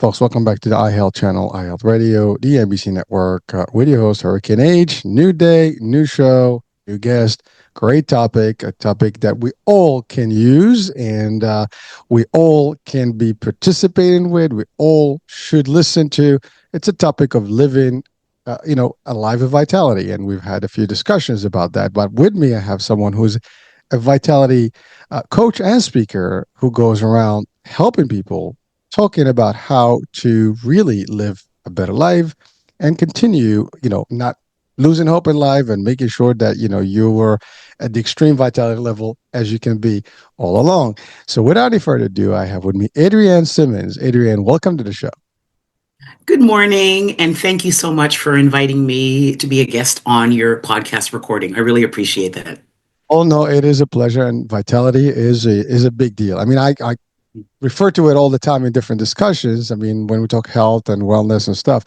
Folks, welcome back to the iHealth channel, iHealth Radio, the NBC network, with your host, Hurricane Age. New day, new show, new guest, great topic, a topic that we all can use and we all can be participating with, we all should listen to. It's a topic of living, a life of vitality. And we've had a few discussions about that. But with me, I have someone who's a vitality coach and speaker who goes around helping people talking about how to really live a better life and continue, not losing hope in life and making sure that, you were at the extreme vitality level as you can be all along. So without any further ado, I have with me Adrienne Simmons. Adrienne, welcome to the show. Good morning, and thank you so much for inviting me to be a guest on your podcast recording. I really appreciate that. Oh, no, it is a pleasure. And vitality is a big deal. I mean, I refer to it all the time in different discussions. I mean, when we talk health and wellness and stuff,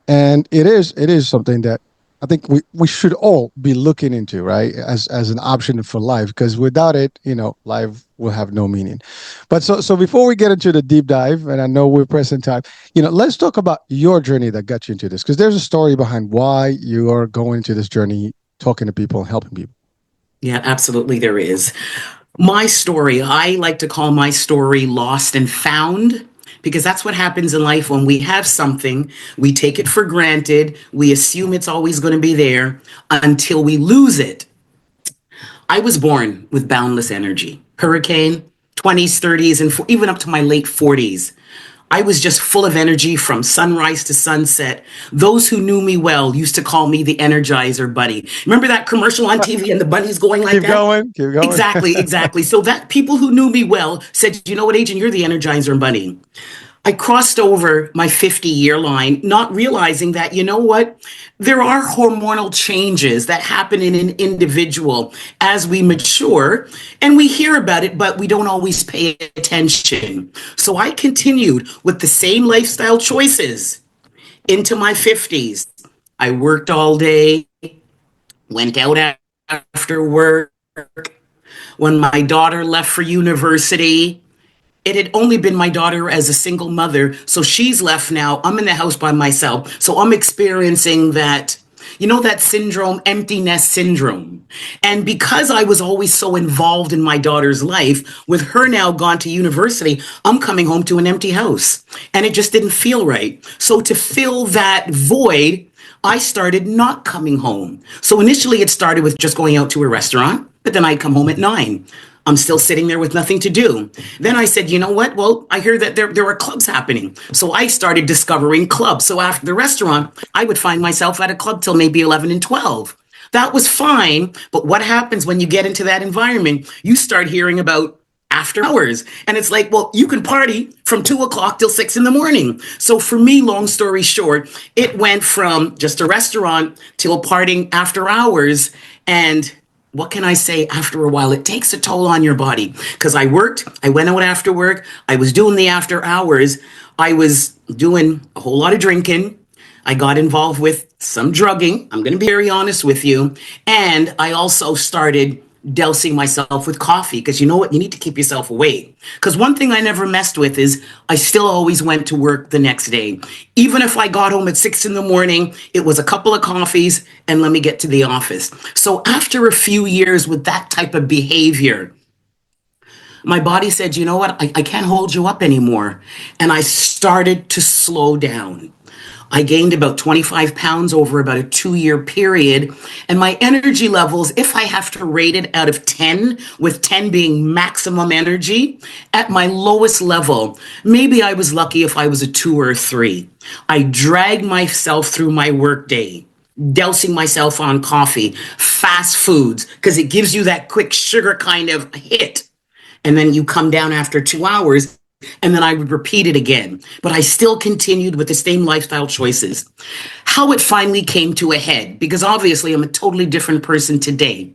and it is something that I think we should all be looking into, right, as an option for life, because without it, life will have no meaning. But so before we get into the deep dive, and I know we're pressing time, let's talk about your journey that got you into this, because there's a story behind why you are going into this journey, talking to people and helping people. Yeah, absolutely, there is. My story, I like to call my story lost and found, because that's what happens in life when we have something, we take it for granted, we assume it's always going to be there until we lose it. I was born with boundless energy, hurricane, 20s, 30s, and even up to my late 40s. I was just full of energy from sunrise to sunset. Those who knew me well used to call me the Energizer Bunny. Remember that commercial on TV and the bunny's going like Keep that? Keep going. Exactly. So that people who knew me well said, you know what, Adrienne, you're the Energizer Bunny. I crossed over my 50-year line, not realizing that, you know what, there are hormonal changes that happen in an individual as we mature, and we hear about it, but we don't always pay attention. So I continued with the same lifestyle choices into my 50s. I worked all day, went out after work. When my daughter left for university, it had only been my daughter as a single mother, so she's left now. I'm in the house by myself. So I'm experiencing that, that syndrome, empty nest syndrome. And because I was always so involved in my daughter's life, with her now gone to university, I'm coming home to an empty house. And it just didn't feel right. So to fill that void, I started not coming home. So initially it started with just going out to a restaurant, but then I'd come home at 9. I'm still sitting there with nothing to do. Then I said, you know what? Well, I hear that there are clubs happening. So I started discovering clubs. So after the restaurant, I would find myself at a club till maybe 11 and 12. That was fine. But what happens when you get into that environment? You start hearing about after hours. And it's like, well, you can party from 2 o'clock till 6 in the morning. So for me, long story short, it went from just a restaurant till partying after hours. And what can I say? After a while, it takes a toll on your body, because I went out after work. I was doing the after hours. I was doing a whole lot of drinking. I got involved with some drugging. I'm going to be very honest with you. And I also started dousing myself with coffee, because you know what? You need to keep yourself awake. Because one thing I never messed with is I still always went to work the next day. Even if I got home at 6 in the morning, it was a couple of coffees and let me get to the office. So after a few years with that type of behavior, my body said, you know what? I can't hold you up anymore. And I started to slow down. I gained about 25 pounds over about a 2-year period. And my energy levels, if I have to rate it out of 10, with 10 being maximum energy, at my lowest level, maybe I was lucky if I was a 2 or a 3. I dragged myself through my workday, dousing myself on coffee, fast foods, because it gives you that quick sugar kind of hit. And then you come down after 2 hours. And then I would repeat it again. But I still continued with the same lifestyle choices. How it finally came to a head, because obviously I'm a totally different person today.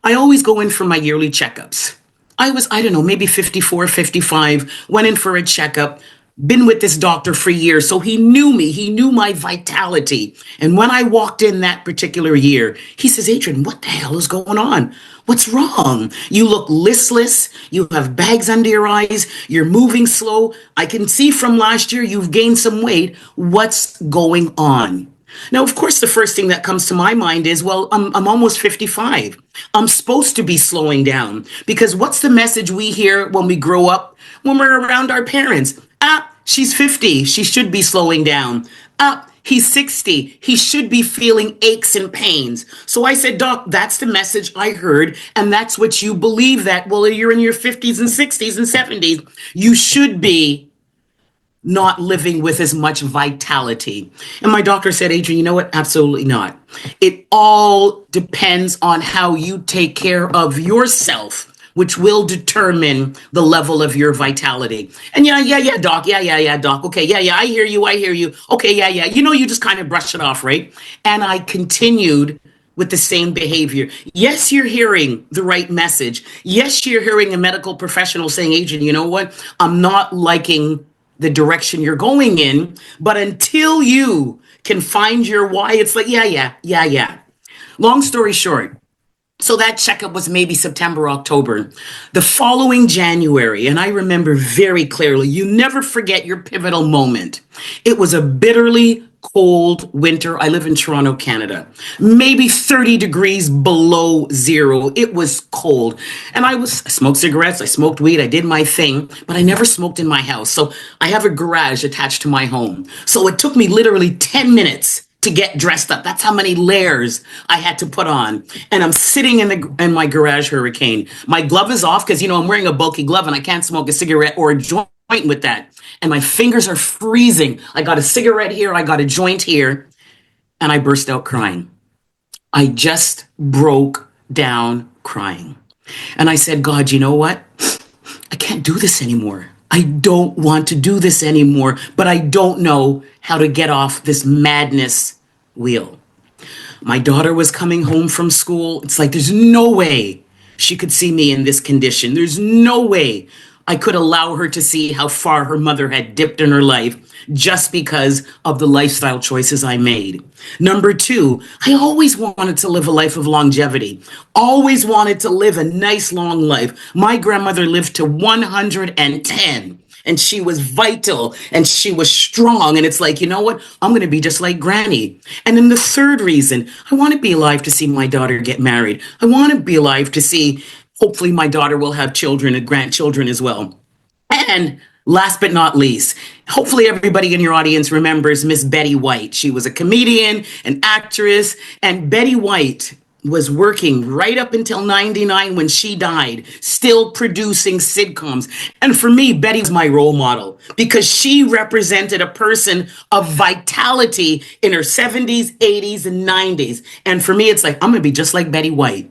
I always go in for my yearly checkups. I was, maybe 54, 55, went in for a checkup. been with this doctor for years, so he knew me. He knew my vitality. And when I walked in that particular year, he says, Adrienne, what the hell is going on? What's wrong? You look listless. You have bags under your eyes. You're moving slow. I can see from last year you've gained some weight. What's going on? Now, of course, the first thing that comes to my mind is, well, I'm almost 55. I'm supposed to be slowing down, because what's the message we hear when we grow up, when we're around our parents? Ah, she's 50. She should be slowing down. Ah, he's 60. He should be feeling aches and pains. So I said, Doc, that's the message I heard. And that's what you believe, that, well, you're in your 50s and 60s and 70s. You should be not living with as much vitality. And my doctor said, Adrienne, you know what? Absolutely not. It all depends on how you take care of yourself, which will determine the level of your vitality. And yeah, doc. Yeah, doc. Okay, yeah, I hear you. Okay, yeah. You just kind of brush it off, right? And I continued with the same behavior. Yes, you're hearing the right message. Yes, you're hearing a medical professional saying, Adrienne, you know what? I'm not liking the direction you're going in, but until you can find your why, it's like, yeah. Long story short, so that checkup was maybe September, October. The following January, and I remember very clearly, you never forget your pivotal moment. It was a bitterly cold winter. I live in Toronto, Canada, maybe 30 degrees below zero. It was cold. And I smoked cigarettes, I smoked weed, I did my thing, but I never smoked in my house. So I have a garage attached to my home. So it took me literally 10 minutes to get dressed up. That's how many layers I had to put on. And I'm sitting in my garage hurricane. My glove is off because, I'm wearing a bulky glove and I can't smoke a cigarette or a joint with that. And my fingers are freezing. I got a cigarette here, I got a joint here, and I burst out crying. I just broke down crying. And I said, God, you know what? I can't do this anymore. I don't want to do this anymore, but I don't know how to get off this madness wheel. My daughter was coming home from school. It's like, there's no way she could see me in this condition. There's no way I could allow her to see how far her mother had dipped in her life just because of the lifestyle choices I made. Number two, I always wanted to live a life of longevity, always wanted to live a nice long life. My grandmother lived to 110. And she was vital and she was strong. And it's like, you know what? I'm going to be just like Granny. And then the third reason, I want to be alive to see my daughter get married. I want to be alive to see, hopefully my daughter will have children and grandchildren as well. And last but not least, hopefully everybody in your audience remembers Miss Betty White. She was a comedian, an actress, and Betty White was working right up until 99 when she died, still producing sitcoms. And for me, Betty was my role model because she represented a person of vitality in her 70s, 80s, and 90s. And for me, it's like, I'm going to be just like Betty White.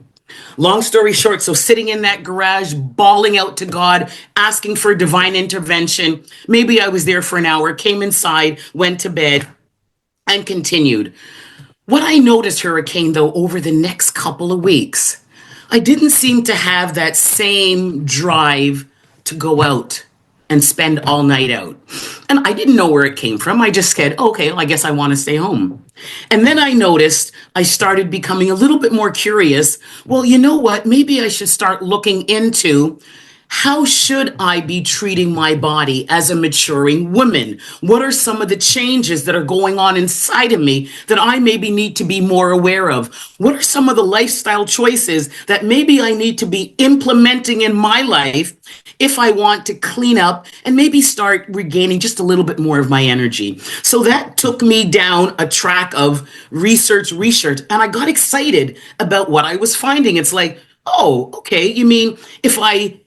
Long story short, so sitting in that garage, bawling out to God, asking for divine intervention. Maybe I was there for an hour, came inside, went to bed, and continued. What I noticed, Hurricane, though, over the next couple of weeks, I didn't seem to have that same drive to go out and spend all night out. And I didn't know where it came from. I just said, okay, well, I guess I want to stay home. And then I noticed I started becoming a little bit more curious. Well, you know what? Maybe I should start looking into how should I be treating my body as a maturing woman? What are some of the changes that are going on inside of me that I maybe need to be more aware of? What are some of the lifestyle choices that maybe I need to be implementing in my life if I want to clean up and maybe start regaining just a little bit more of my energy? So that took me down a track of research, and I got excited about what I was finding. It's like, oh, okay, you mean if I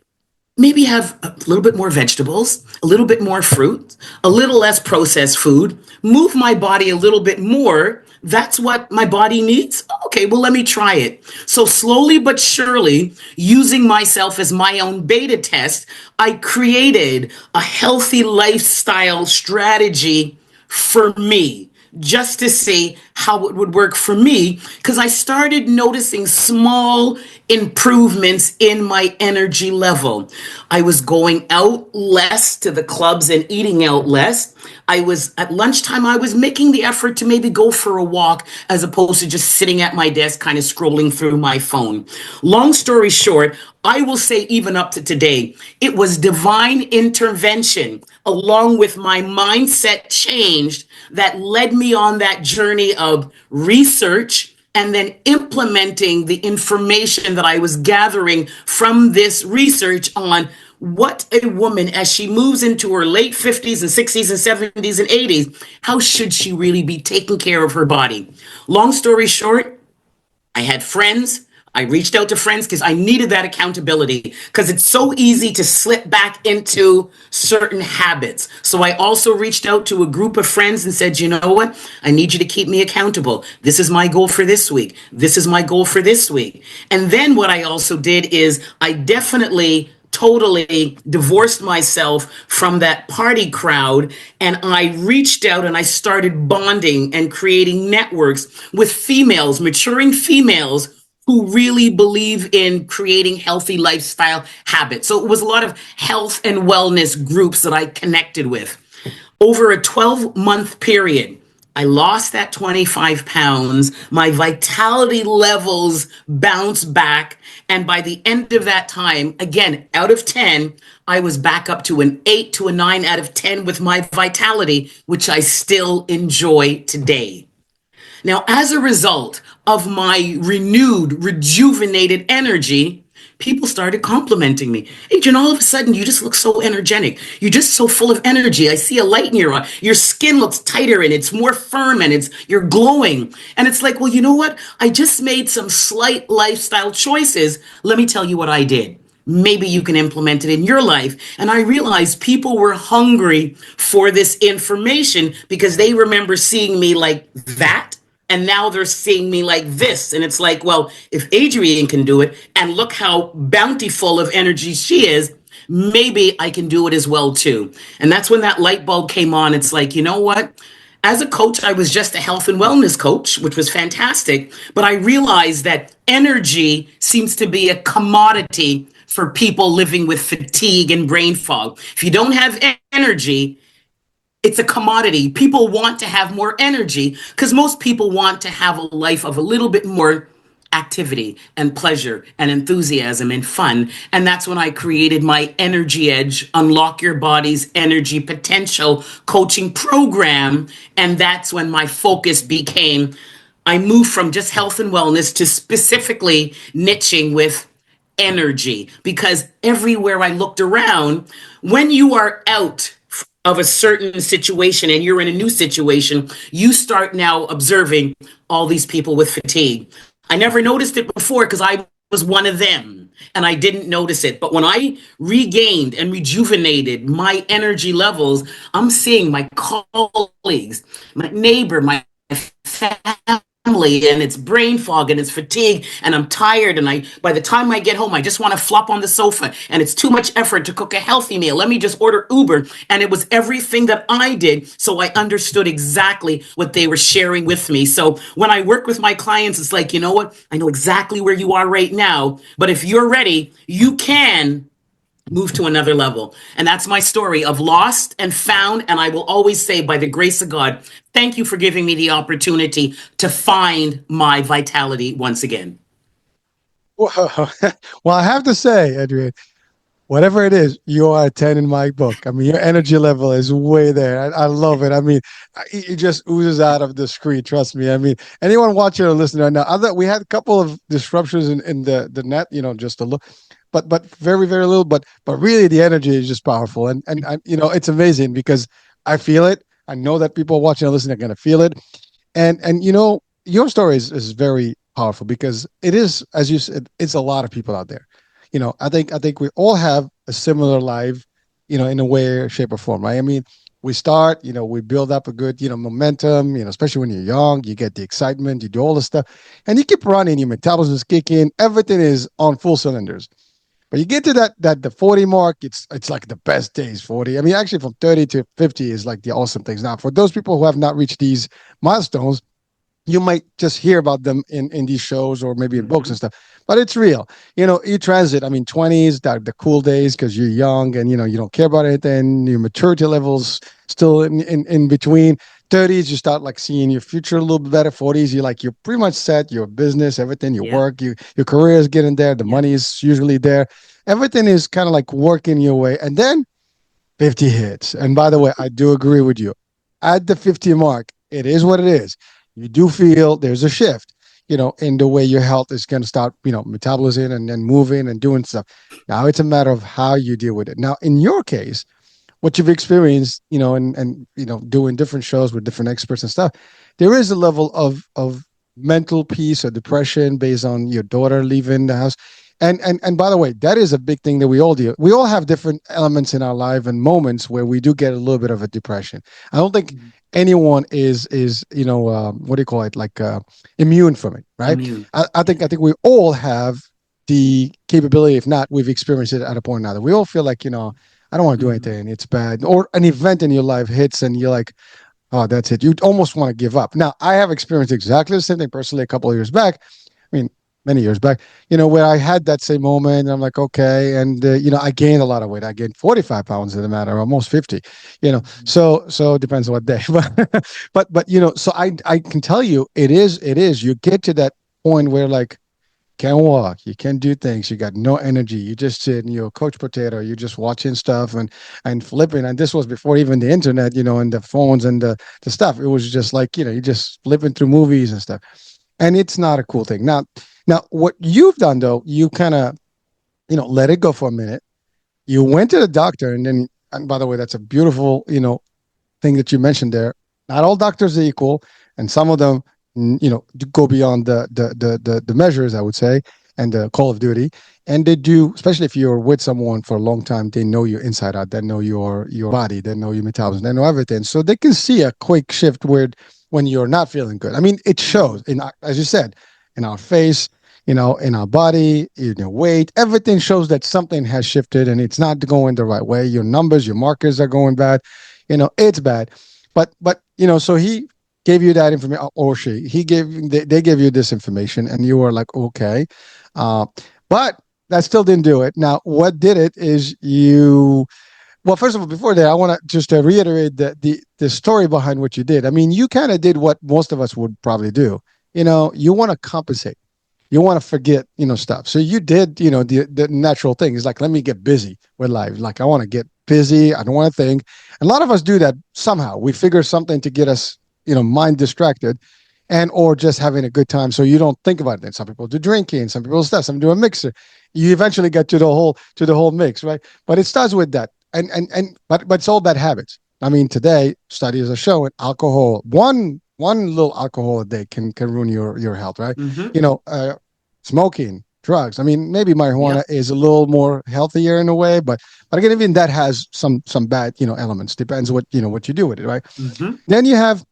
maybe have a little bit more vegetables, a little bit more fruit, a little less processed food, move my body a little bit more. That's what my body needs. Okay, well, let me try it. So slowly but surely, using myself as my own beta test, I created a healthy lifestyle strategy for me. just to see how it would work for me, because I started noticing small improvements in my energy level. I was going out less to the clubs and eating out less. I was at lunchtime, I was making the effort to maybe go for a walk as opposed to just sitting at my desk, kind of scrolling through my phone. Long story short, I will say, even up to today, it was divine intervention along with my mindset changed that led me on that journey of research and then implementing the information that I was gathering from this research on what a woman, as she moves into her late 50s and 60s and 70s and 80s, how should she really be taking care of her body? Long story short, I had friends. I reached out to friends because I needed that accountability, because it's so easy to slip back into certain habits. So I also reached out to a group of friends and said, you know what? I need you to keep me accountable. This is my goal for this week. This is my goal for this week. And then what I also did is I definitely totally divorced myself from that party crowd, and I reached out and I started bonding and creating networks with females, maturing females who really believe in creating healthy lifestyle habits. So it was a lot of health and wellness groups that I connected with. Over a 12-month period, I lost that 25 pounds. My vitality levels bounced back. And by the end of that time, again, out of 10, I was back up to an 8 to a 9 out of 10 with my vitality, which I still enjoy today. Now, as a result of my renewed, rejuvenated energy, people started complimenting me. Adrienne, all of a sudden, you just look so energetic. You're just so full of energy. I see a light in your eye. Your skin looks tighter and it's more firm and you're glowing. And it's like, well, you know what? I just made some slight lifestyle choices. Let me tell you what I did. Maybe you can implement it in your life. And I realized people were hungry for this information because they remember seeing me like that. And now they're seeing me like this. And it's like, well, if Adrienne can do it, and look how bountiful of energy she is, maybe I can do it as well too. And that's when that light bulb came on. It's like, you know what? As a coach, I was just a health and wellness coach, which was fantastic. But I realized that energy seems to be a commodity for people living with fatigue and brain fog. If you don't have energy, it's a commodity. People want to have more energy because most people want to have a life of a little bit more activity and pleasure and enthusiasm and fun. And that's when I created my Energy Edge, Unlock Your Body's Energy Potential coaching program. And that's when my focus became, I moved from just health and wellness to specifically niching with energy, because everywhere I looked around, when you are out of a certain situation and you're in a new situation, you start now observing all these people with fatigue. I never noticed it before because I was one of them and I didn't notice it. But when I regained and rejuvenated my energy levels, I'm seeing my colleagues, my neighbor, my family, and it's brain fog and it's fatigue and I'm tired, and I by the time I get home I just want to flop on the sofa and it's too much effort to cook a healthy meal. Let me just order Uber. And it was everything that I did, so I understood exactly what they were sharing with me. So when I work with my clients, it's like, you know what? I know exactly where you are right now, but if you're ready, you can move to another level. And that's my story of lost and found. And I will always say, by the grace of God, thank you for giving me the opportunity to find my vitality once again. Well, well, I have to say, Adrian, whatever it is, you are a 10 in my book. I mean, your energy level is way there. I love it. I mean, it just oozes out of the screen. Trust me. I mean, anyone watching or listening right now, other we had a couple of disruptions in the net, just a look, but very, very little. But really, the energy is just powerful, and it's amazing because I feel it. I know that people watching and listening are going to feel it, and your story is very powerful because it is, as you said, it's a lot of people out there. I think we all have a similar life, in a way, shape, or form, right? I mean, we start, we build up a good, momentum, especially when you're young, you get the excitement, you do all the stuff, and you keep running, your metabolism is kicking, everything is on full cylinders. When you get to that the 40 mark, it's like the best days. 40. I mean, actually, from 30 to 50 is like the awesome things. Now, for those people who have not reached these milestones, you might just hear about them in these shows or maybe in books and Hmm. stuff, but it's real. You transit. I mean, 20s, the cool days because you're young and you don't care about anything. Your maturity levels still in between. 30s, you start like seeing your future a little bit better. 40s, you're pretty much set. Your business, everything, your Yeah. work, your career is getting there. The Yeah. money is usually there. Everything is kind of like working your way, and then 50 hits. And by the way, I do agree with you. At the 50 mark, it is what it is. You do feel there's a shift, in the way your health is going to start, metabolizing and then moving and doing stuff. Now it's a matter of how you deal with it. Now, in your case, what you've experienced, and doing different shows with different experts and stuff, there is a level of mental peace or depression based on your daughter leaving the house. And by the way, that is a big thing that we all do. We all have different elements in our life and moments where we do get a little bit of a depression. I don't think Mhm. anyone is what do you call it, like immune from it, right? Immune. I think we all have the capability. If not, we've experienced it at a point or another. We all feel like I don't want to do Hmm. anything. It's bad. Or an event in your life hits and you're like, oh, that's it. You almost want to give up. Now, I have experienced exactly the same thing personally a couple of years back. I mean, many years back, where I had that same moment. And I'm like, okay. And, I gained a lot of weight. I gained 45 pounds in the matter, almost 50, so it depends on what day. So I can tell you it is. You get to that point where like, can't walk, you can't do things, you got no energy, you just sit and you're coach potato, you're just watching stuff and flipping. And this was before even the internet, and the phones and the stuff. It was just like, you just flipping through movies and stuff. And it's not a cool thing. Now what you've done though, you kind of, let it go for a minute. You went to the doctor, and by the way, that's a beautiful, thing that you mentioned there. Not all doctors are equal, and some of them, go beyond the measures, I would say, and the call of duty. And they do, especially if you're with someone for a long time, they know you inside out. They know your body. They know your metabolism. They know everything, so they can see a quick shift where when you're not feeling good. I mean, it shows in, as you said, in our face. In our body, in your weight, everything shows that something has shifted and it's not going the right way. Your numbers, your markers are going bad. It's bad. But so he gave you that information, or they gave you this information, and you were like, okay. uh, but that still didn't do it. Now what did it is you, well, first of all, before that, I want to just reiterate the story behind what you did. I mean, you kind of did what most of us would probably do. You want to compensate. You want to forget, stuff. So you did, the natural thing is like, let me get busy with life. Like, I want to get busy. I don't want to think. And a lot of us do that somehow. We figure something to get us, mind distracted, and or just having a good time so you don't think about it. And some people do drinking, some people stuff, some do a mixer. You eventually get to the whole mix, right? But it starts with that. But it's all bad habits. I mean, today studies are showing alcohol, one little alcohol a day can ruin your health, right? Hmm. you know, smoking, drugs. I mean, maybe marijuana Yep. is a little more healthier in a way, but again, even that has some bad elements. Depends what you do with it, right? Hmm. Then you have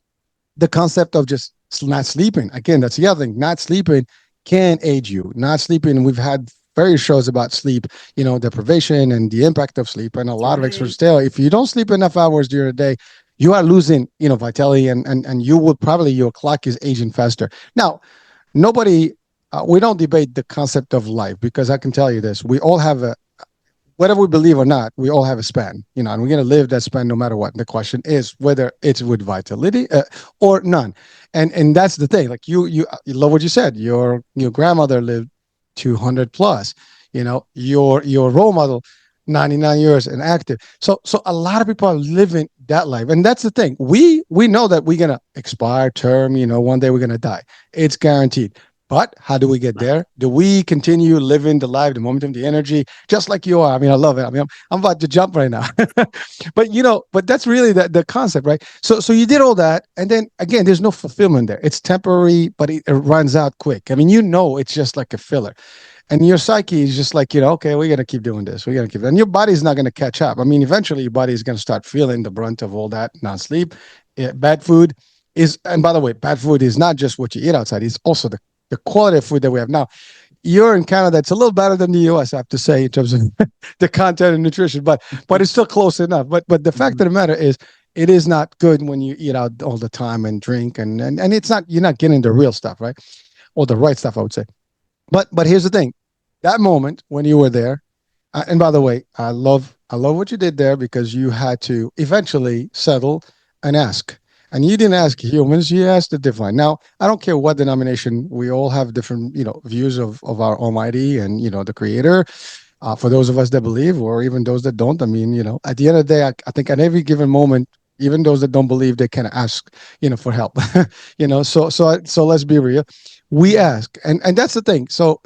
the concept of just not sleeping. Again, that's the other thing. Not sleeping can age you. Not sleeping. We've had various shows about sleep, deprivation and the impact of sleep, and a That's lot of experts right. tell if you don't sleep enough hours during the day, you are losing, vitality, and you will probably your clock is aging faster. Now, nobody we don't debate the concept of life, because I can tell you this: we all have a, whether we believe or not, we all have a span, and we're going to live that span no matter what. The question is whether it's with vitality or none. And that's the thing. Like you love what you said. Your grandmother lived 200 plus. Your role model 99 years and active. So a lot of people are living that life, and that's the thing. We know that we're gonna expire term. One day we're gonna die. It's guaranteed. But how do we get Right. there? Do we continue living the life, the momentum, the energy, just like you are? I mean, I love it. I mean, I'm about to jump right now. but that's really the concept, right? So you did all that, and then again, there's no fulfillment there. It's temporary, but it runs out quick. I mean, it's just like a filler, and your psyche is just like, okay, we're gonna keep doing this. We're gonna keep, and your body's not gonna catch up. I mean, eventually, your body is gonna start feeling the brunt of all that non-sleep. Bad food is, and by the way, bad food is not just what you eat outside; it's also the quality of food that we have now. you're in Canada. It's a little better than the US, I have to say, in terms of the content and nutrition, but it's still close enough. But the fact of the matter is, it is not good when you eat out all the time and drink, and it's not, you're not getting the real stuff, right? Or the right stuff, I would say. But here's the thing: that moment when you were there, and by the way, I love what you did there, because you had to eventually settle and ask. And you didn't ask humans, you asked the divine. Now, I don't care what denomination, we all have different, views of our Almighty and, the Creator. For those of us that believe, or even those that don't, I mean, at the end of the day, I think at every given moment, even those that don't believe, they can ask, for help. So let's be real. We ask, and that's the thing. So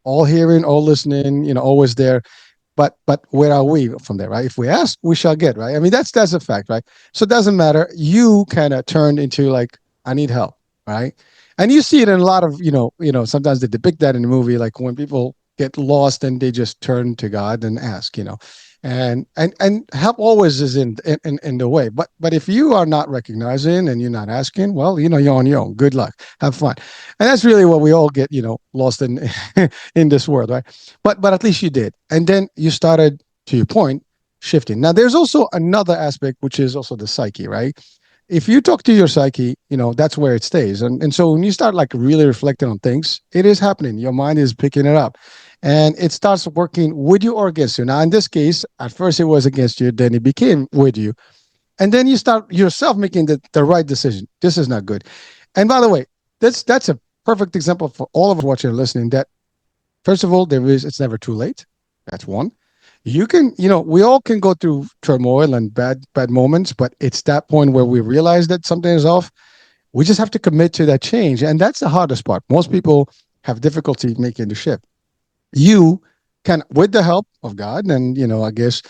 all hearing, all listening, always there. But where are we from there, right? If we ask, we shall get, right? I mean, that's a fact, right? So it doesn't matter. You kind of turned into like, I need help, right? And you see it in a lot of, sometimes they depict that in the movie, like when people get lost and they just turn to God and ask, and help always is in the way. But if you are not recognizing and you're not asking, well, you're on your own. Good luck. Have fun. And that's really what we all get, lost in in this world, right? But at least you did. And then you started, to your point, shifting. Now there's also another aspect, which is also the psyche, right? If you talk to your psyche, that's where it stays. And so when you start like really reflecting on things, it is happening. Your mind is picking it up, and it starts working with you or against you. Now, in this case, at first it was against you, then it became with you. And then you start yourself making the right decision. This is not good. And by the way, that's a perfect example for all of us watching and listening, that first of all, it's never too late. That's one. You can, we all can go through turmoil and bad moments, but it's that point where we realize that something is off. We just have to commit to that change. And that's the hardest part. Most people have difficulty making the shift. You can, with the help of God, and I guess,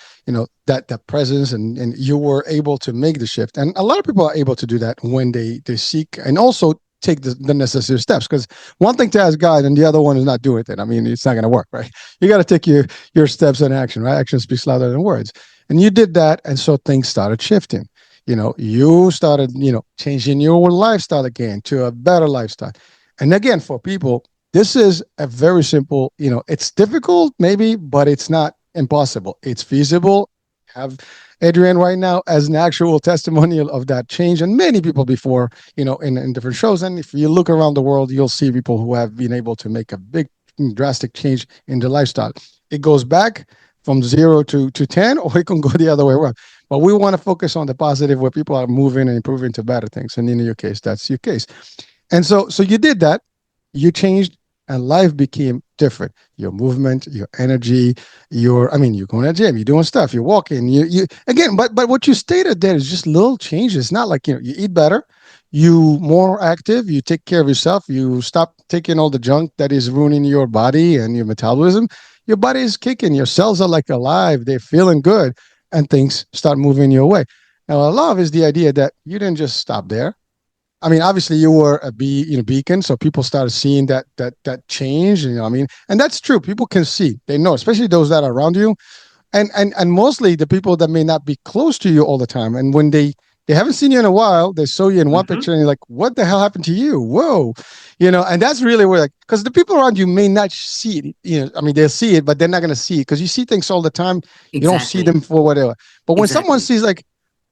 that presence, and you were able to make the shift. And a lot of people are able to do that when they seek and also take the necessary steps. Because one thing to ask God and the other one is not do it. Then I mean, it's not going to work, right? You got to take your steps in action, right? Action speaks louder than words. And you did that, and so things started shifting. You started, changing your lifestyle again to a better lifestyle. And again, for people, this is a very simple, it's difficult maybe, but it's not impossible. It's feasible. Have Adrienne right now as an actual testimonial of that change, and many people before, in different shows. And if you look around the world, you'll see people who have been able to make a big, drastic change in their lifestyle. It goes back from 0 to 10, or it can go the other way around. But we want to focus on the positive, where people are moving and improving to better things. And in your case, that's your case. And so you did that. You changed, and life became different. Your movement, your energy, you're going to the gym, you're doing stuff, you're walking, you again, but what you stated there is just little changes. It's not like, you eat better, you more active, you take care of yourself, you stop taking all the junk that is ruining your body and your metabolism. Your body is kicking, your cells are like alive, they're feeling good, and things start moving your way. Now, I love is the idea that you didn't just stop there. I mean, obviously you were a beacon, so people started seeing that change. And that's true. People can see, they know, especially those that are around you, and mostly the people that may not be close to you all the time. And when they haven't seen you in a while, they saw you in one picture, and you're like, "What the hell happened to you?" Whoa, And that's really where, like, because the people around you may not see it. They'll see it, but they're not going to see it because you see things all the time. You don't see Exactly. them for whatever. But when someone Exactly. sees, like,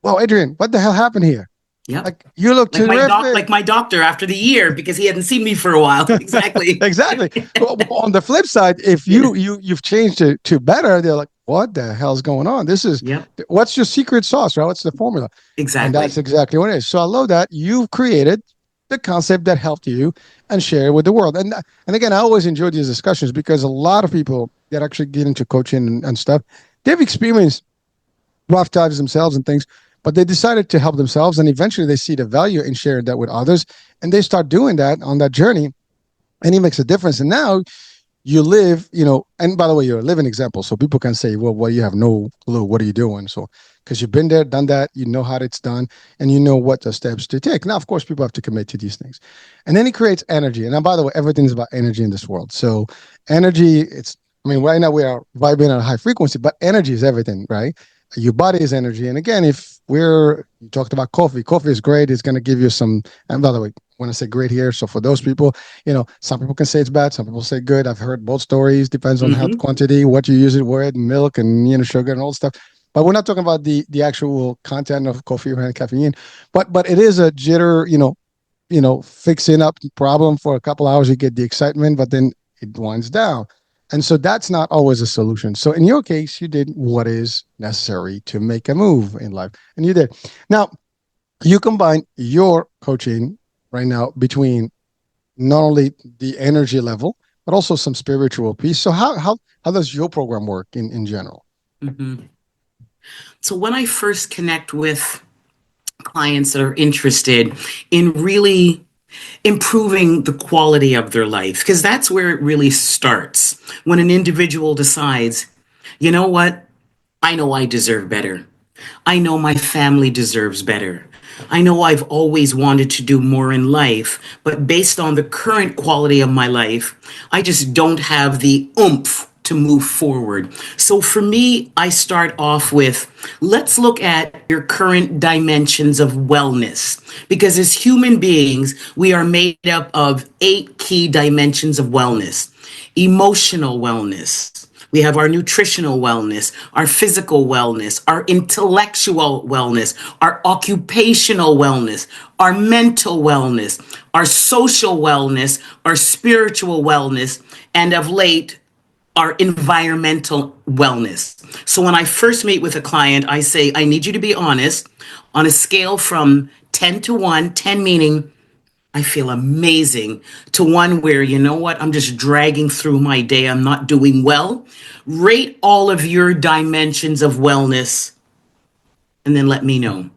"Wow, Adrienne, what the hell happened here?" Yep. Like, you look terrific. Like my doctor after the year because he hadn't seen me for a while. Exactly. Exactly. Well, on the flip side, if Yeah. you've changed to better, they're like, "What the hell's going on? This is Yep. what's your secret sauce, right? What's the formula?" And that's Exactly. exactly what it is. So I love that you've created the concept that helped you and share it with the world. And again, I always enjoy these discussions because a lot of people that actually get into coaching and stuff, they've experienced rough times themselves and things, but they decided to help themselves, and eventually they see the value in sharing that with others, and they start doing that on that journey, and it makes a difference. And now you live, and by the way, you're a living example. So people can say, well, you have no clue. What are you doing? So, because you've been there, done that, you know how it's done, and you know what the steps to take. Now, of course, people have to commit to these things. And then it creates energy. And now, by the way, everything's about energy in this world. So, energy, right now we are vibing at a high frequency, but energy is everything, right? Your body is energy. And again, if you talked about coffee is great. It's going to give you some, and by the way, when I say great here, so for those people, some people can say it's bad, some people say good. I've heard both stories. Depends on health Mm-hmm. quantity, what you use it with, milk and sugar and all stuff. But we're not talking about the actual content of coffee and caffeine. But it is a jitter, fixing up problem for a couple hours. You get the excitement, but then it winds down. And so that's not always a solution. So in your case, you did what is necessary to make a move in life, and you did. Now, you combine your coaching right now between not only the energy level, but also some spiritual piece. So how does your program work in general? Mm-hmm. So when I first connect with clients that are interested in really improving the quality of their life, because that's where it really starts. When an individual decides, you know what, I know I deserve better. I know my family deserves better. I know I've always wanted to do more in life, but based on the current quality of my life, I just don't have the oomph to move forward. So for me, I start off with, let's look at your current dimensions of wellness. Because as human beings, we are made up of 8 key dimensions of wellness: emotional wellness. We have our nutritional wellness, our physical wellness, our intellectual wellness, our occupational wellness, our mental wellness, our social wellness, our spiritual wellness, and of late, our environmental wellness. So when I first meet with a client, I say, I need you to be honest on a scale from 10 to 1, 10 meaning I feel amazing, to one where, you know what, I'm just dragging through my day, I'm not doing well. Rate all of your dimensions of wellness and then let me know.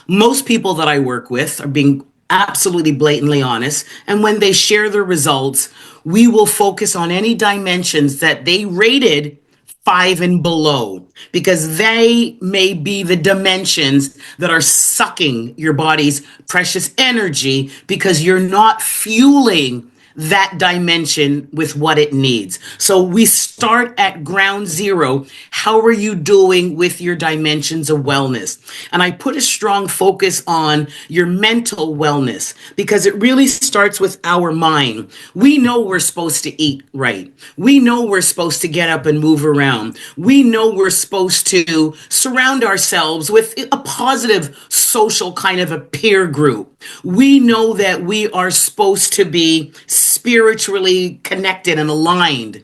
Most people that I work with are being absolutely blatantly honest. And when they share their results, we will focus on any dimensions that they rated 5 and below, because they may be the dimensions that are sucking your body's precious energy because you're not fueling that dimension with what it needs. So we start at ground zero. How are you doing with your dimensions of wellness? And I put a strong focus on your mental wellness because it really starts with our mind. We know we're supposed to eat right. We know we're supposed to get up and move around. We know we're supposed to surround ourselves with a positive social kind of a peer group. We know that we are supposed to be spiritually connected and aligned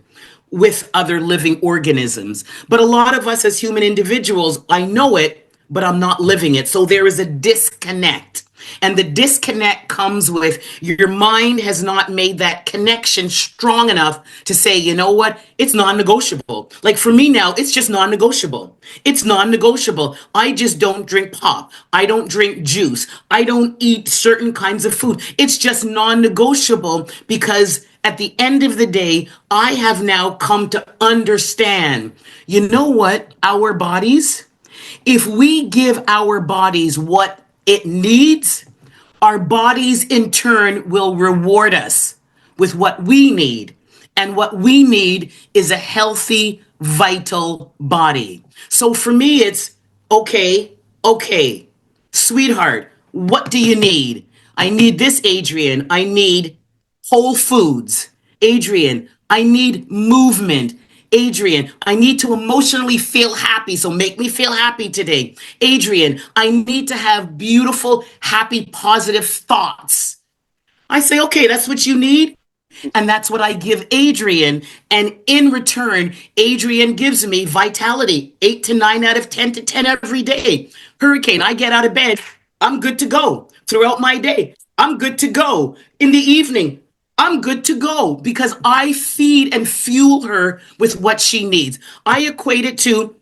with other living organisms. But a lot of us as human individuals, I know it, but I'm not living it. So there is a disconnect. And the disconnect comes with your mind has not made that connection strong enough to say, you know what, it's non-negotiable. Like for me now, it's just non-negotiable. It's non-negotiable. I just don't drink pop. I don't drink juice. I don't eat certain kinds of food. It's just non-negotiable because at the end of the day, I have now come to understand, you know what, our bodies, if we give our bodies what it needs, our bodies in turn will reward us with what we need. And what we need is a healthy, vital body. So for me, it's okay, okay, sweetheart, what do you need? I need this, Adrienne. I need whole foods. Adrienne, I need movement. Adrienne, I need to emotionally feel happy, so make me feel happy today. Adrienne, I need to have beautiful, happy, positive thoughts. I say, okay, that's what you need. And that's what I give Adrienne. And in return, Adrienne gives me vitality 8 to 9 out of 10 to 10 every day. Hurricane, I get out of bed. I'm good to go throughout my day. I'm good to go in the evening. I'm good to go because I feed and fuel her with what she needs. I equate it to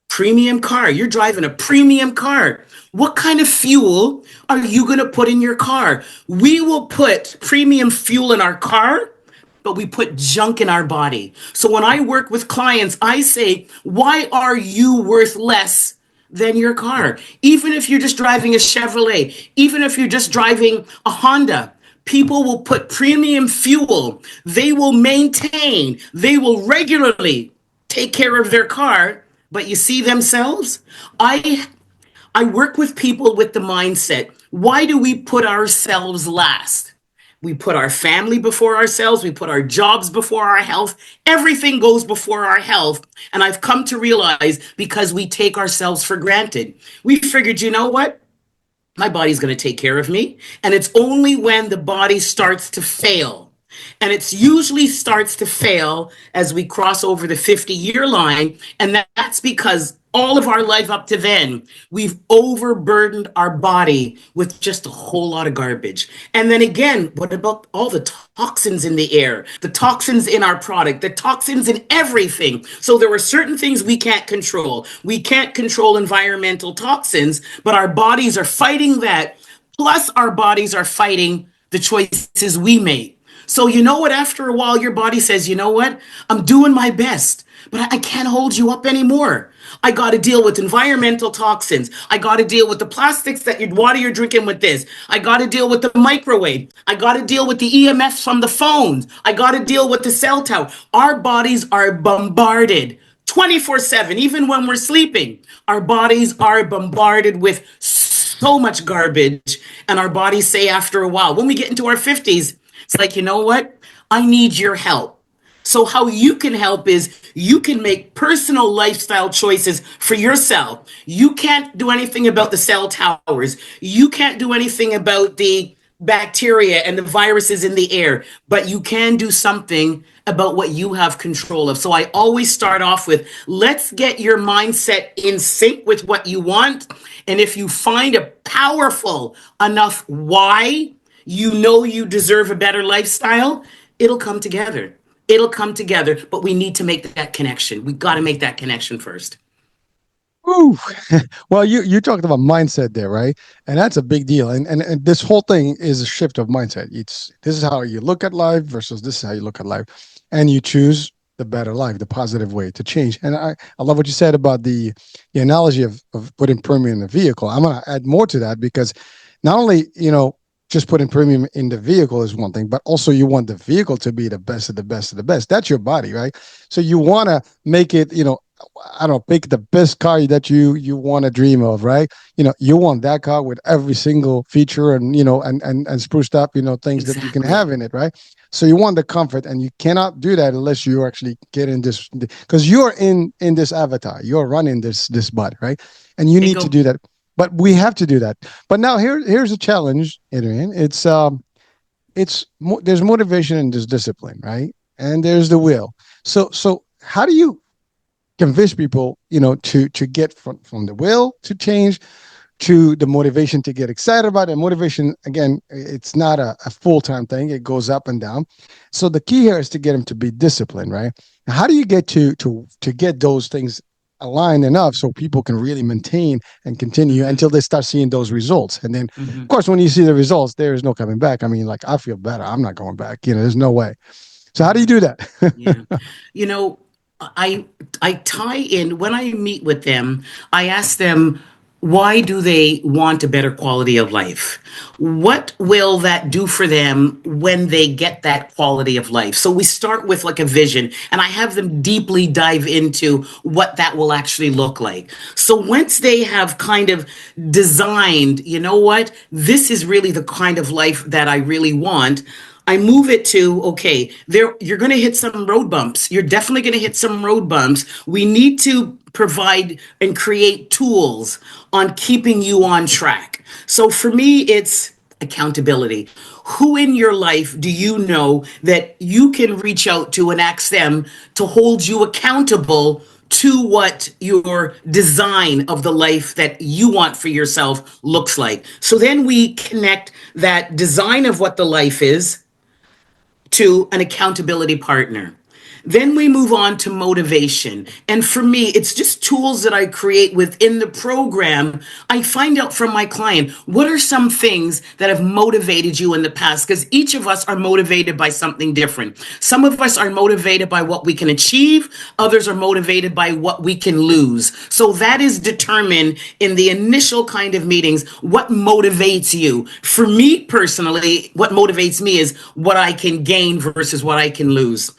premium car. You're driving a premium car. What kind of fuel are you going to put in your car? We will put premium fuel in our car, but we put junk in our body. So when I work with clients, I say, why are you worth less than your car? Even if you're just driving a Chevrolet, even if you're just driving a Honda, people will put premium fuel. They will maintain, they will regularly take care of their car, but you see themselves? I work with people with the mindset. Why do we put ourselves last? We put our family before ourselves. We put our jobs before our health. Everything goes before our health. And I've come to realize because we take ourselves for granted. We figured, you know what? My body's going to take care of me. And it's only when the body starts to fail. And it's usually starts to fail as we cross over the 50-year line. And that's because all of our life up to then, we've overburdened our body with just a whole lot of garbage. And then again, what about all the toxins in the air, the toxins in our product, the toxins in everything? So there are certain things we can't control. We can't control environmental toxins, but our bodies are fighting that. Plus, our bodies are fighting the choices we make. So, you know what? After a while, your body says, you know what? I'm doing my best, but I can't hold you up anymore. I got to deal with environmental toxins. I got to deal with the plastics that your water you're drinking with this. I got to deal with the microwave. I got to deal with the EMFs from the phones. I got to deal with the cell tower. Our bodies are bombarded 24/7, even when we're sleeping. Our bodies are bombarded with so much garbage. And our bodies say after a while, when we get into our 50s, it's like, you know what? I need your help. So how you can help is you can make personal lifestyle choices for yourself. You can't do anything about the cell towers. You can't do anything about the bacteria and the viruses in the air, but you can do something about what you have control of. So I always start off with, let's get your mindset in sync with what you want. And if you find a powerful enough why, you know you deserve a better lifestyle, it'll come together. It'll come together, but we need to make that connection. We got to make that connection first. Ooh. Well, you talked about mindset there, right? And that's a big deal. And this whole thing is a shift of mindset. It's this is how you look at life versus this is how you look at life. And you choose the better life, the positive way to change. And I love what you said about the analogy of putting premium in the vehicle. I'm gonna add more to that because not only, just putting premium in the vehicle is one thing, but also you want the vehicle to be the best of the best of the best. That's your body, right? So you want to make it, I don't know, pick the best car that you want to dream of, right? You want that car with every single feature and and spruced up, things that you can Exactly. have in it, right? So you want the comfort, and you cannot do that unless you actually get in this, because you're in this avatar, you're running this body, right? And you need to Bingo. do that. But we have to do that. But now here's a challenge, Adrian. There's motivation and there's discipline, right? And there's the will. So how do you convince people, to get from the will to change to the motivation to get excited about it? And motivation, again, it's not a full-time thing. It goes up and down. So the key here is to get them to be disciplined, right? Now, how do you get to get those things aligned enough so people can really maintain and continue Mm-hmm. until they start seeing those results? And then, Mm-hmm. of course, when you see the results, there is no coming back. I mean, like, I feel better. I'm not going back. There's no way. So how do you Yeah. do that? Yeah. You know, I I tie in when I meet with them, I ask them, why do they want a better quality of life? What will that do for them when they get that quality of life? So we start with like a vision, and I have them deeply dive into what that will actually look like. So once they have kind of designed, you know what, this is really the kind of life that I really want, I move it to, okay, there you're going to hit some road bumps. You're definitely going to hit some road bumps. We need to provide and create tools on keeping you on track. So for me, it's accountability. Who in your life do you know that you can reach out to and ask them to hold you accountable to what your design of the life that you want for yourself looks like? So then we connect that design of what the life is to an accountability partner. Then we move on to motivation. And for me, it's just tools that I create within the program. I find out from my client, what are some things that have motivated you in the past? Because each of us are motivated by something different. Some of us are motivated by what we can achieve, others are motivated by what we can lose. So that is determined in the initial kind of meetings what motivates you. For me personally, what motivates me is what I can gain versus what I can lose.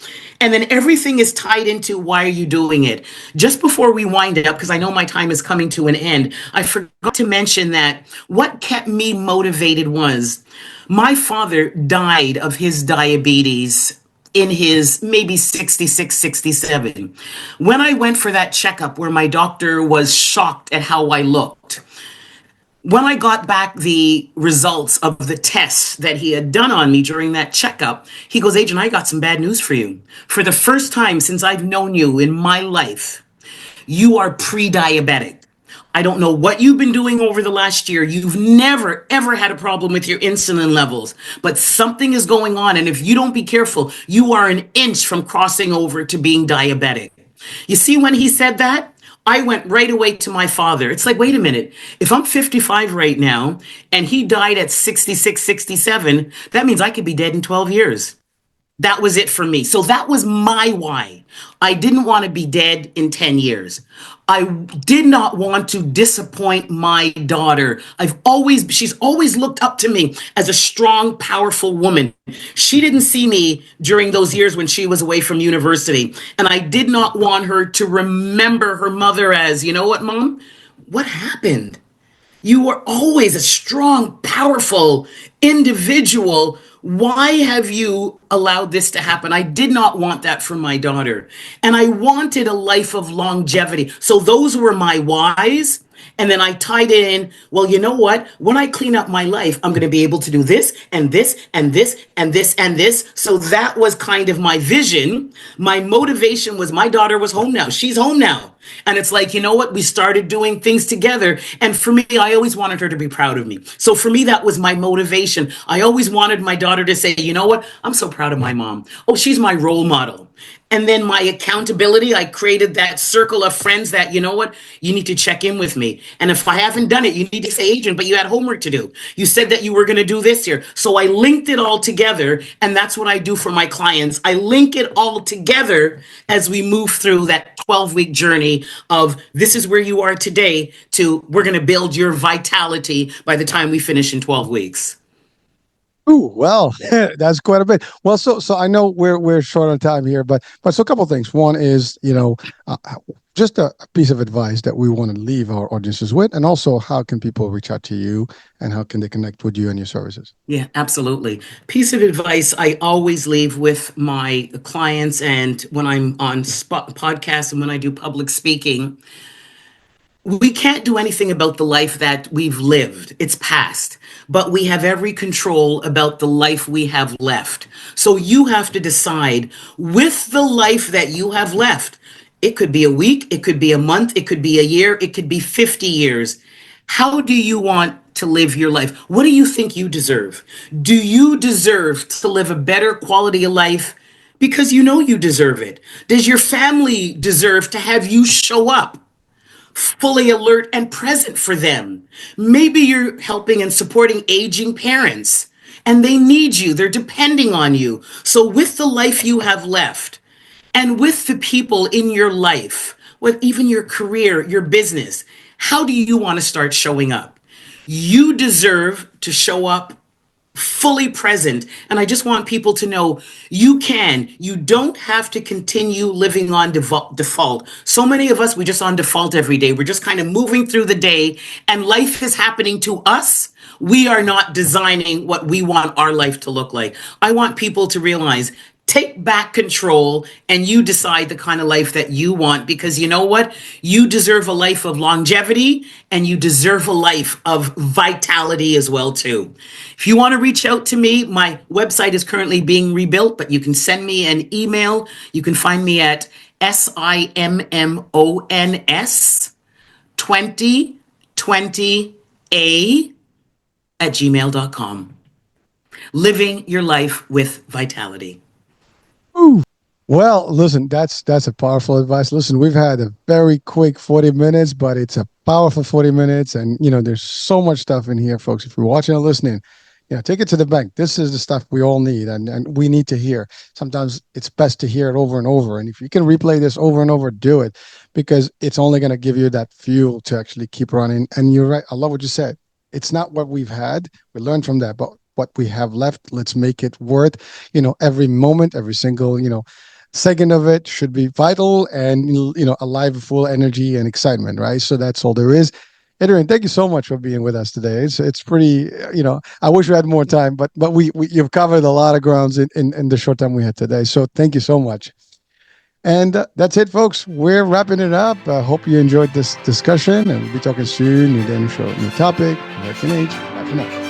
And then everything is tied into why are you doing it. Just before we wind it up, because I know my time is coming to an end, I forgot to mention that what kept me motivated was my father died of his diabetes in his maybe 66, 67. When I went for that checkup where my doctor was shocked at how I looked, when I got back the results of the tests that he had done on me during that checkup, he goes, Adrienne, I got some bad news for you. For the first time since I've known you in my life, you are pre diabetic. I don't know what you've been doing over the last year. You've never, ever had a problem with your insulin levels, but something is going on. And if you don't be careful, you are an inch from crossing over to being diabetic. You see, when he said that, I went right away to my father. It's like, wait a minute. If I'm 55 right now and he died at 66, 67, that means I could be dead in 12 years. That was it for me. So that was my why. I didn't want to be dead in 10 years. I did not want to disappoint my daughter. She's always looked up to me as a strong, powerful woman. She didn't see me during those years when she was away from university. And I did not want her to remember her mother as, you know what, Mom? What happened? You were always a strong, powerful individual. Why have you allowed this to happen? I did not want that for my daughter. And I wanted a life of longevity. So those were my whys. And then I tied it in. Well, you know what? When I clean up my life, I'm going to be able to do this and this and this and this and this. So that was kind of my vision. My motivation was my daughter was home now. She's home now. And it's like, you know what? We started doing things together. And for me, I always wanted her to be proud of me. So for me, that was my motivation. I always wanted my daughter to say, you know what? I'm so proud of my mom. Oh, she's my role model. And then my accountability, I created that circle of friends that, you know what, you need to check in with me. And if I haven't done it, you need to say, Adrienne, but you had homework to do. You said that you were going to do this here. So I linked it all together. And that's what I do for my clients. I link it all together as we move through that 12-week journey of this is where you are today to we're going to build your vitality by the time we finish in 12 weeks. Ooh, well, that's quite a bit. Well, so I know we're short on time here, but so a couple of things. One is, just a piece of advice that we want to leave our audiences with, and also how can people reach out to you and how can they connect with you and your services? Yeah, absolutely. Piece of advice I always leave with my clients and when I'm on podcasts and when I do public speaking, we can't do anything about the life that we've lived. It's past. But we have every control about the life we have left. So you have to decide with the life that you have left. It could be a week, it could be a month, it could be a year, it could be 50 years. How do you want to live your life? What do you think you deserve? Do you deserve to live a better quality of life because you know you deserve it? Does your family deserve to have you show up fully alert and present for them? Maybe you're helping and supporting aging parents and they need you, they're depending on you. So, with the life you have left and with the people in your life, with even your career, your business, how do you want to start showing up? You deserve to show up fully present. And I just want people to know you don't have to continue living on default. So many of us, we're just on default every day. We're just kind of moving through the day and life is happening to us. We are not designing what we want our life to look like. I want people to realize take back control and you decide the kind of life that you want because you know what? You deserve a life of longevity and you deserve a life of vitality as well too. If you want to reach out to me, my website is currently being rebuilt, but you can send me an email. You can find me at simmons2020a@gmail.com. Living your life with vitality. Ooh. Well, listen, that's a powerful advice. Listen, we've had a very quick 40 minutes, but it's a powerful 40 minutes. And, there's so much stuff in here, folks. If you're watching or listening, take it to the bank. This is the stuff we all need and we need to hear. Sometimes it's best to hear it over and over. And if you can replay this over and over, do it because it's only going to give you that fuel to actually keep running. And you're right. I love what you said. It's not what we've had. We learned from that, but what we have left, let's make it worth, every moment, every single, second of it should be vital and alive, full energy and excitement, right? So that's all there is. Adrienne, thank you so much for being with us today. It's pretty, I wish we had more time, but we you've covered a lot of grounds in the short time we had today. So thank you so much. And that's it, folks. We're wrapping it up. I hope you enjoyed this discussion, and we'll be talking soon. New day, new show, new topic, American Age. Bye for now.